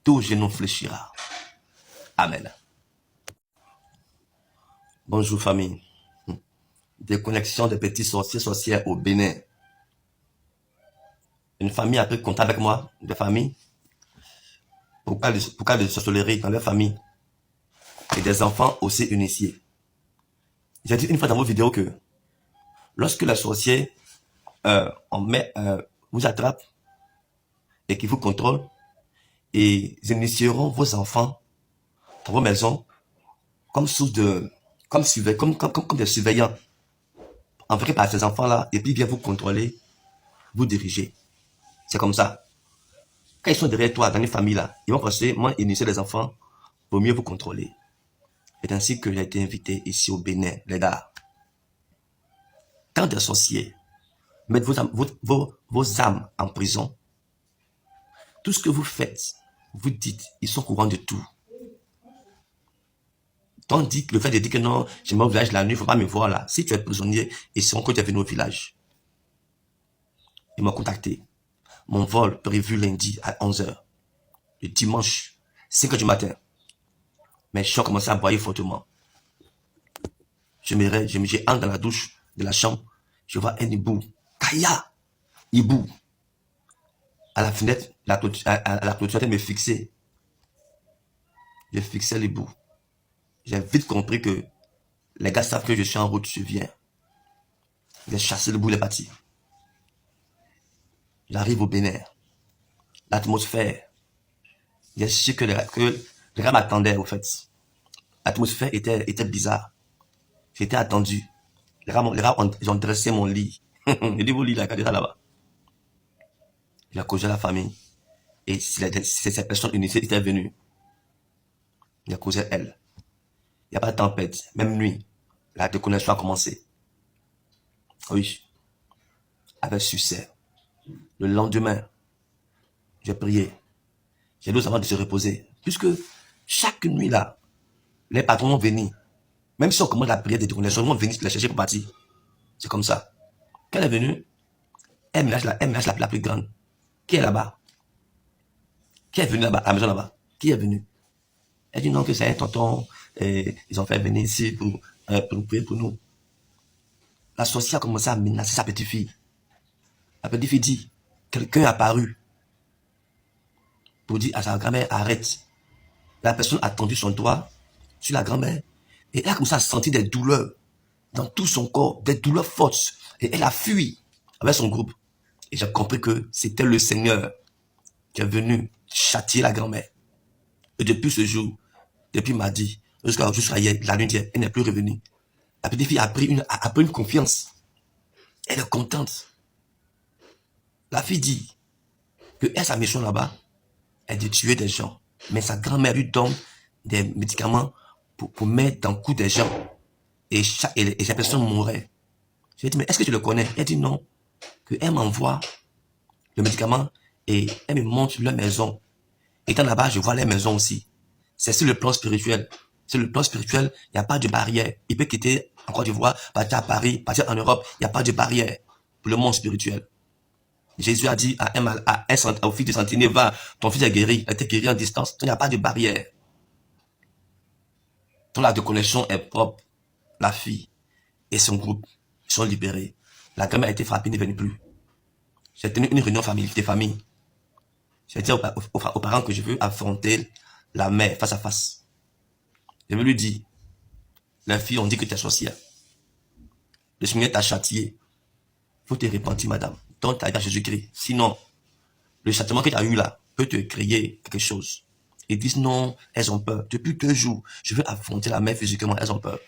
tout genou fléchira. Amen. Bonjour famille. Déconnexion des petits sorciers, sorcières au Bénin. Une famille a pris contact avec moi, de famille, pour cas de sorcellerie dans leur famille. Et des enfants aussi initiés. J'ai dit une fois dans vos vidéos que lorsque les sorciers vous attrapent et qu'ils vous contrôlent, et ils initieront vos enfants dans vos maisons comme source de, comme des surveillants, envoyés par ces enfants-là, et puis viennent vous contrôler, vous diriger. C'est comme ça. Quand ils sont derrière toi, dans les familles là, ils vont penser, moi, initier les enfants pour mieux vous contrôler. C'est ainsi que j'ai été invité ici au Bénin, les gars. Quand des sorciers mettent vos âmes en prison, tout ce que vous faites, vous dites, ils sont courants de tout. Tandis que le fait de dire que non, je vais au village la nuit, il ne faut pas me voir là. Si tu es prisonnier, ils sauront que tu es venu au village. Ils m'ont contacté. Mon vol prévu lundi à 11h. Le dimanche, 5h du matin. Mes chiens ont commencé à broyer fortement. Je entre dans la douche de la chambre. Je vois un hibou. Kaya! Hibou. À la fenêtre, la clôture, elle me fixait. Je fixais l'hibou. J'ai vite compris que les gars savent que je suis en route, je viens. J'ai chassé le bout, il est parti. J'arrive au Bénin. L'atmosphère. J'ai su que les gars m'attendaient, au fait. L'atmosphère était bizarre. J'étais attendu. Les gars ont dressé mon lit. J'ai dit, vos lits là, regardez ça là-bas. J'ai causé la famille. Et cette personne initiée était venue. J'ai causé elle. Il n'y a pas de tempête. Même nuit, la déconnexion a commencé. Oui. Avec succès. Le lendemain, j'ai prié. J'ai dit avant de se reposer. Puisque chaque nuit là, les patrons vont venir. Même si on commence la prière de déconnexion, ils vont venir la chercher pour partir. C'est comme ça. Quand elle est venue, elle me lâche la plus grande. Qui est là-bas? Qui est venu là-bas, à la maison là-bas? Qui est venu? Elle dit non, que c'est un tonton. Ils ont fait venir ici pour prier pour nous. La sorcière a commencé à menacer sa petite fille. La petite fille dit, quelqu'un est apparu pour dire à sa grand-mère, arrête. La personne a tendu son doigt sur la grand-mère et elle a commencé à sentir des douleurs dans tout son corps, des douleurs fortes. Et elle a fui avec son groupe. Et j'ai compris que c'était le Seigneur qui est venu châtier la grand-mère. Et depuis ce jour, depuis mardi, jusqu'à hier, la nuit d'hier, elle n'est plus revenue. La petite fille a pris une confiance. Elle est contente. La fille dit que sa mission là-bas est de tuer des gens. Mais sa grand-mère lui donne des médicaments pour mettre dans le cou des gens. Et ces personnes mourraient. Je lui ai dit, mais est-ce que tu le connais? Elle dit non. Elle m'envoie le médicament et elle me montre leur maison. Étant là-bas, je vois les maisons aussi. C'est sur le plan spirituel. Sur le plan spirituel, il n'y a pas de barrière. Il peut quitter en Côte d'Ivoire, partir à Paris, partir en Europe. Il n'y a pas de barrière pour le monde spirituel. Jésus a dit au fils de centenier, va, ton fils est guéri. Il était guéri en distance. Il n'y a pas de barrière. Donc la déconnexion est propre. La fille et son groupe sont libérés. La grand-mère a été frappée, n'est venue plus. J'ai tenu une réunion des familles. J'ai dit aux parents que je veux affronter la mère face à face. Je veux lui dire, les filles ont dit que tu es sorcière. Le Seigneur t'a châtié. Il faut te repentir, madame. Donc, tu as à Jésus-Christ. Sinon, le châtiment que tu as eu là peut te créer quelque chose. Ils disent non, elles ont peur. Depuis 2 jours, je veux affronter la mère physiquement, elles ont peur.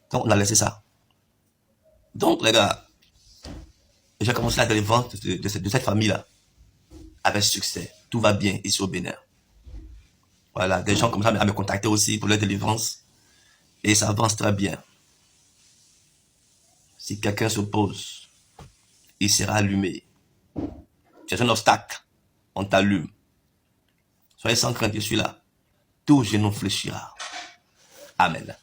Donc, on a laissé ça. Donc, les gars, j'ai commencé la délivrance de cette famille-là. Avec succès. Tout va bien ici au Bénin. Voilà, des gens commencent à me contacter aussi pour leur délivrance. Et ça avance très bien. Si quelqu'un s'oppose, il sera allumé. C'est un obstacle, on t'allume. Soyez sans crainte, je suis là. Tout genou fléchira. Amen.